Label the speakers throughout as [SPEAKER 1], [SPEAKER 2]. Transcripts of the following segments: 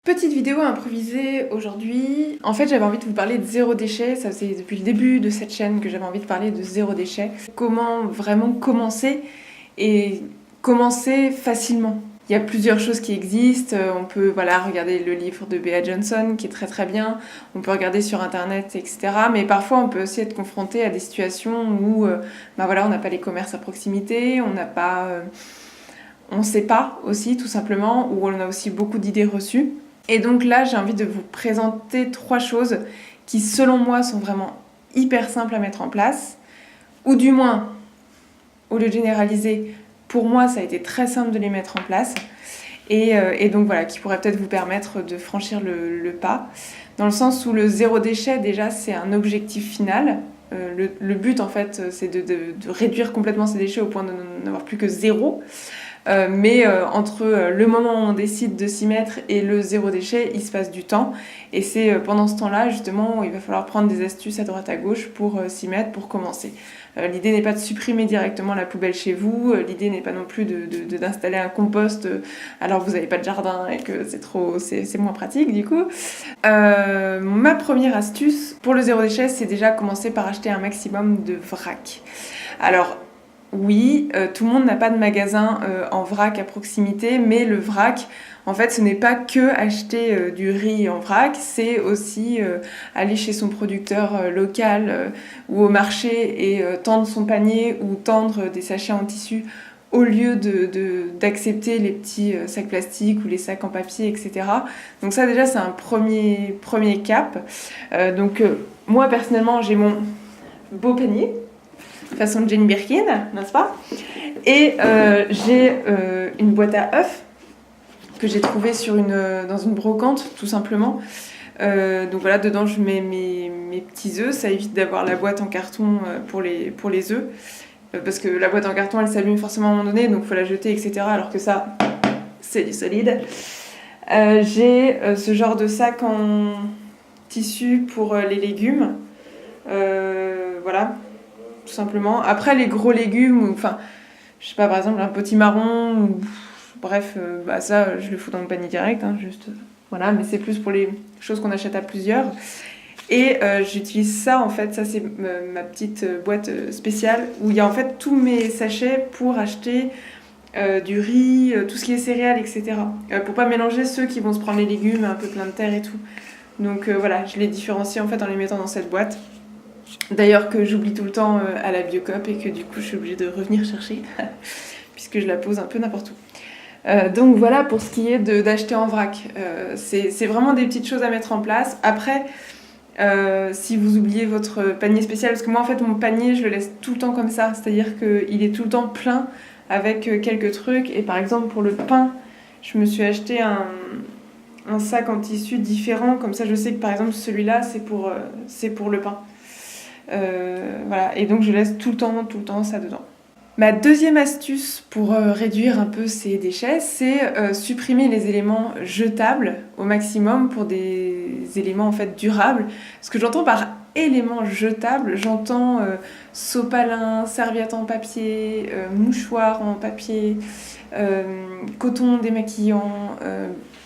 [SPEAKER 1] Petite vidéo improvisée aujourd'hui. En fait, j'avais envie de vous parler de zéro déchet. Ça faisait depuis le début de cette chaîne que j'avais envie de parler de zéro déchet. Comment vraiment commencer et commencer facilement. Il y a plusieurs choses qui existent. On peut regarder le livre de Bea Johnson qui est très très bien. On peut regarder sur internet, etc. Mais parfois, on peut aussi être confronté à des situations où on n'a pas les commerces à proximité, on ne sait pas aussi tout simplement, où on a aussi beaucoup d'idées reçues. Et donc là, j'ai envie de vous présenter 3 choses qui, selon moi, sont vraiment hyper simples à mettre en place. Ou du moins, au lieu de généraliser, pour moi, ça a été très simple de les mettre en place. Et donc voilà, qui pourrait peut-être vous permettre de franchir le pas. Dans le sens où le zéro déchet, déjà, c'est un objectif final. Le but, en fait, c'est de réduire complètement ces déchets au point de n'avoir plus que 0. Entre le moment où on décide de s'y mettre et le zéro déchet, il se passe du temps. Et c'est pendant ce temps-là, justement, où il va falloir prendre des astuces à droite à gauche pour s'y mettre, pour commencer. L'idée n'est pas de supprimer directement la poubelle chez vous. L'idée n'est pas non plus d'installer un compost alors que vous n'avez pas de jardin et que c'est moins pratique, du coup. Ma première astuce pour le zéro déchet, c'est déjà commencer par acheter un maximum de vrac. Alors, oui, tout le monde n'a pas de magasin en vrac à proximité, mais le vrac, en fait, ce n'est pas que acheter du riz en vrac, c'est aussi aller chez son producteur local ou au marché et tendre son panier ou tendre des sachets en tissu au lieu d'accepter les petits sacs plastiques ou les sacs en papier, etc. Donc ça, déjà, c'est un premier cap. Moi, personnellement, j'ai mon beau panier façon Jane Birkin, n'est-ce pas? Et j'ai une boîte à œufs que j'ai trouvée dans une brocante, tout simplement. Dedans je mets mes petits œufs. Ça évite d'avoir la boîte en carton pour les œufs. Parce que la boîte en carton, elle s'allume forcément à un moment donné, donc il faut la jeter, etc. Alors que ça, c'est du solide. J'ai ce genre de sac en tissu pour les légumes. Tout simplement. Après, les gros légumes, je sais pas, par exemple, un potimarron, ça, je le fous dans le panier direct, mais c'est plus pour les choses qu'on achète à plusieurs. Et j'utilise ça, en fait, ça c'est ma petite boîte spéciale, où il y a en fait tous mes sachets pour acheter du riz, tout ce qui est céréales, etc. Pour pas mélanger ceux qui vont se prendre les légumes un peu plein de terre et tout. Donc je les différencie en fait en les mettant dans cette boîte. D'ailleurs que j'oublie tout le temps à la Biocoop et que du coup je suis obligée de revenir chercher puisque je la pose un peu n'importe où. Donc voilà pour ce qui est d'acheter en vrac. C'est vraiment des petites choses à mettre en place. Après, si vous oubliez votre panier spécial, parce que moi en fait mon panier je le laisse tout le temps comme ça, c'est-à-dire qu'il est tout le temps plein avec quelques trucs. Et par exemple pour le pain, je me suis acheté un sac en tissu différent, comme ça je sais que par exemple celui-là c'est pour le pain. Et donc je laisse tout le temps ça dedans. Ma deuxième astuce pour réduire un peu ces déchets, c'est supprimer les éléments jetables au maximum pour des éléments en fait durables. Ce que j'entends par éléments jetables, j'entends sopalin, serviette en papier, mouchoir en papier, coton démaquillant,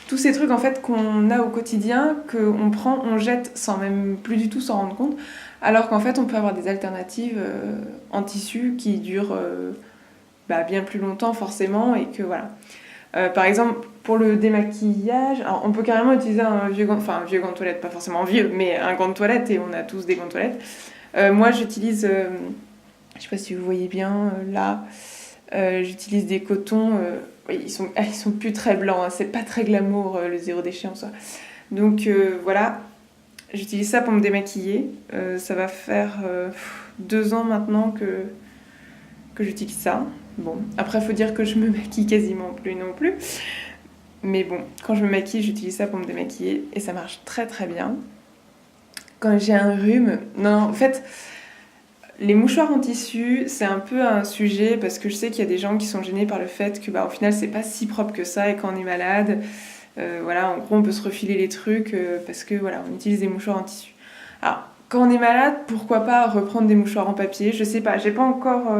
[SPEAKER 1] tous ces trucs en fait qu'on a au quotidien, qu'on prend, on jette sans même plus du tout s'en rendre compte. Alors qu'en fait, on peut avoir des alternatives en tissu qui durent bien plus longtemps forcément et que voilà. Par exemple, pour le démaquillage, alors on peut carrément utiliser un vieux gant de toilette, pas forcément vieux, mais un gant de toilette, et on a tous des gants de toilette. Moi, j'utilise, je sais pas si vous voyez bien là, j'utilise des cotons, ils sont plus très blancs, hein, c'est pas très glamour le zéro déchet en soi. Donc voilà. J'utilise ça pour me démaquiller. Ça va faire 2 ans maintenant que j'utilise ça. Bon, après, il faut dire que je me maquille quasiment plus non plus. Mais bon, quand je me maquille, j'utilise ça pour me démaquiller. Et ça marche très très bien. Quand j'ai un rhume... Non, en fait, les mouchoirs en tissu, c'est un peu un sujet parce que je sais qu'il y a des gens qui sont gênés par le fait que au final, c'est pas si propre que ça et quand on est malade... en gros on peut se refiler les trucs parce que on utilise des mouchoirs en tissu. Alors quand on est malade, pourquoi pas reprendre des mouchoirs en papier, je sais pas, j'ai pas encore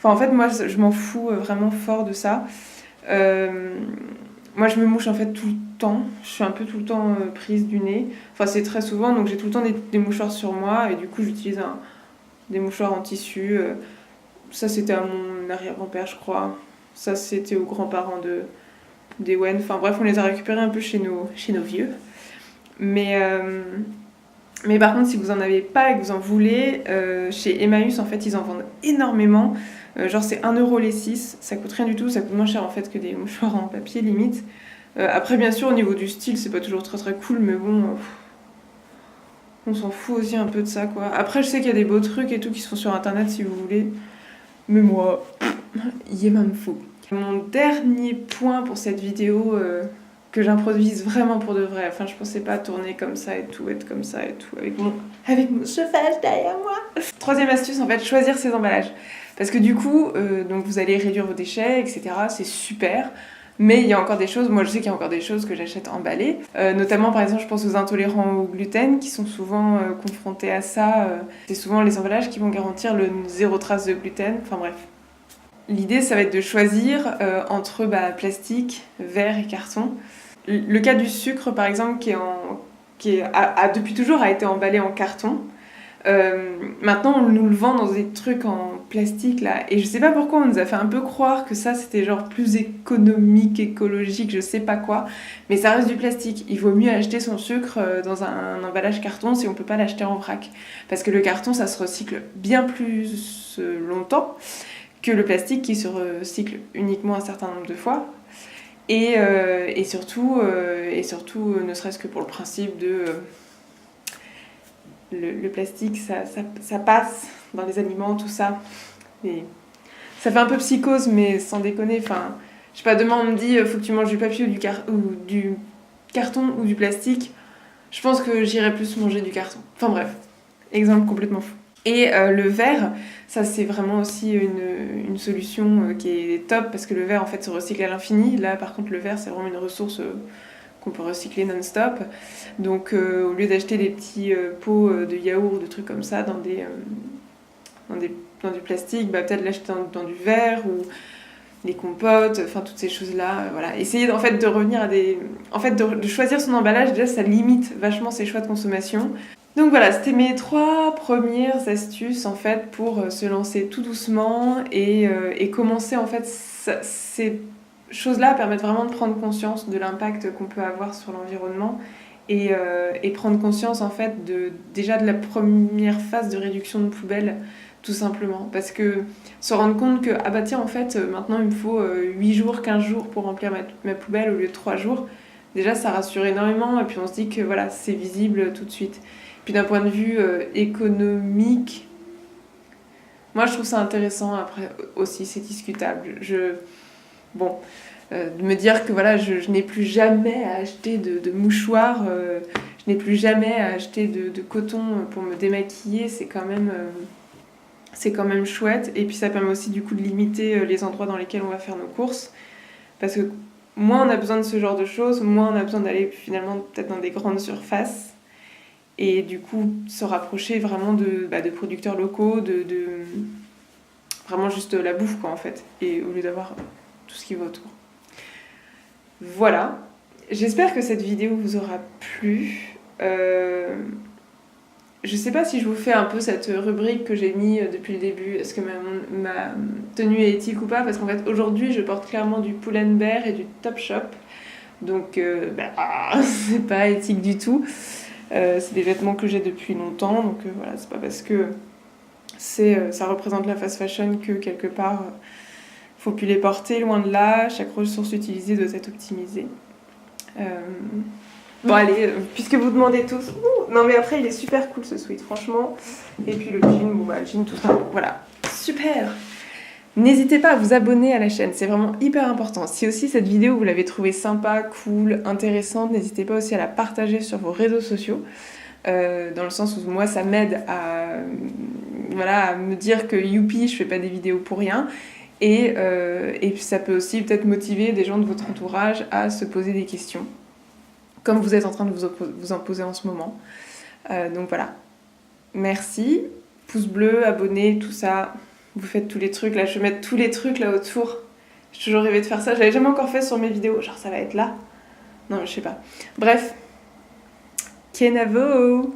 [SPEAKER 1] en fait moi je m'en fous vraiment fort de ça. Moi, je me mouche en fait tout le temps. Je suis un peu tout le temps prise du nez. Enfin, c'est très souvent, donc j'ai tout le temps des mouchoirs sur moi. Et du coup, j'utilise des mouchoirs en tissu. Ça, c'était à mon arrière-grand-père, je crois. Ça, c'était aux grands-parents d'Ewen. Enfin, bref, on les a récupérés un peu chez nos vieux. Mais par contre, si vous en avez pas et que vous en voulez, chez Emmaüs, en fait, ils en vendent énormément. Genre, c'est 1 € les 6. Ça coûte rien du tout. Ça coûte moins cher, en fait, que des mouchoirs en papier, limite. Après, bien sûr, au niveau du style, c'est pas toujours très très cool, mais bon, on s'en fout aussi un peu de ça, quoi. Après, je sais qu'il y a des beaux trucs et tout qui se font sur Internet, si vous voulez. Mais moi, il m'en faut. Mon dernier point pour cette vidéo... que j'improvise vraiment pour de vrai. Enfin, je pensais pas tourner comme ça et tout, être comme ça et tout, avec mon chauffage derrière moi. Troisième astuce, en fait, choisir ses emballages. Parce que du coup, donc vous allez réduire vos déchets, etc. C'est super. Mais il y a encore des choses, moi je sais qu'il y a encore des choses que j'achète emballées. Notamment, par exemple, je pense aux intolérants au gluten qui sont souvent confrontés à ça. C'est souvent les emballages qui vont garantir le 0 trace de gluten. Enfin bref. L'idée, ça va être de choisir entre plastique, verre et carton. Le cas du sucre, par exemple, depuis toujours a été emballé en carton. Maintenant, on nous le vend dans des trucs en plastique, là. Et je sais pas pourquoi on nous a fait un peu croire que ça, c'était genre plus économique, écologique, je sais pas quoi. Mais ça reste du plastique. Il vaut mieux acheter son sucre dans un emballage carton si on peut pas l'acheter en vrac. Parce que le carton, ça se recycle bien plus longtemps que le plastique qui se recycle uniquement un certain nombre de fois. Et surtout, ne serait-ce que pour le principe de... le plastique, ça passe dans les aliments, tout ça. Et ça fait un peu psychose, mais sans déconner. Enfin, je sais pas, demain on me dit faut que tu manges du papier ou du carton ou du plastique. Je pense que j'irais plus manger du carton. Enfin bref, exemple complètement fou. Et le verre, ça c'est vraiment aussi une solution qui est top parce que le verre en fait se recycle à l'infini. Là par contre le verre c'est vraiment une ressource qu'on peut recycler non-stop. Donc au lieu d'acheter des petits pots de yaourt ou de trucs comme ça dans du plastique, peut-être l'acheter dans du verre ou les compotes, enfin toutes ces choses-là. Voilà. Essayez en fait de revenir à de choisir son emballage, déjà ça limite vachement ses choix de consommation. Donc voilà, c'était mes 3 premières astuces en fait pour se lancer tout doucement et commencer en fait ces choses-là permettent vraiment de prendre conscience de l'impact qu'on peut avoir sur l'environnement et prendre conscience en fait déjà de la première phase de réduction de poubelles tout simplement parce que se rendre compte que ah bah tiens en fait maintenant il me faut 8 jours, 15 jours pour remplir ma poubelle au lieu de 3 jours, déjà ça rassure énormément et puis on se dit que voilà c'est visible tout de suite. Puis d'un point de vue économique, moi je trouve ça intéressant, après aussi c'est discutable. De me dire que voilà, je n'ai plus jamais à acheter de mouchoirs, je n'ai plus jamais à acheter de coton pour me démaquiller, c'est quand même chouette. Et puis ça permet aussi du coup de limiter les endroits dans lesquels on va faire nos courses. Parce que moins on a besoin de ce genre de choses, moins on a besoin d'aller finalement peut-être dans des grandes surfaces. Et du coup, se rapprocher vraiment de producteurs locaux, de vraiment juste la bouffe, quoi, en fait. Et au lieu d'avoir tout ce qui va autour. Voilà. J'espère que cette vidéo vous aura plu. Je sais pas si je vous fais un peu cette rubrique que j'ai mis depuis le début. Est-ce que ma tenue est éthique ou pas? Parce qu'en fait, aujourd'hui, je porte clairement du Pull&Bear et du Topshop. Donc, c'est pas éthique du tout. C'est des vêtements que j'ai depuis longtemps, donc voilà, c'est pas parce que ça représente la fast fashion que quelque part faut plus les porter, loin de là. Chaque ressource utilisée doit être optimisée. Bon allez, puisque vous demandez tous, non mais après il est super cool ce sweat franchement, et puis le jean, le jean tout ça, voilà, super. N'hésitez pas à vous abonner à la chaîne, c'est vraiment hyper important. Si aussi cette vidéo vous l'avez trouvée sympa, cool, intéressante, n'hésitez pas aussi à la partager sur vos réseaux sociaux. Dans le sens où moi ça m'aide à me dire que youpi, je fais pas des vidéos pour rien. Et puis ça peut aussi peut-être motiver des gens de votre entourage à se poser des questions, comme vous êtes en train de vous en poser en ce moment. Donc voilà. Merci. Pouce bleu, abonné, tout ça. Vous faites tous les trucs. Là, je vais mettre tous les trucs là autour. J'ai toujours rêvé de faire ça. J'avais jamais encore fait sur mes vidéos. Genre, ça va être là. Non, mais je sais pas. Bref. Kenavo!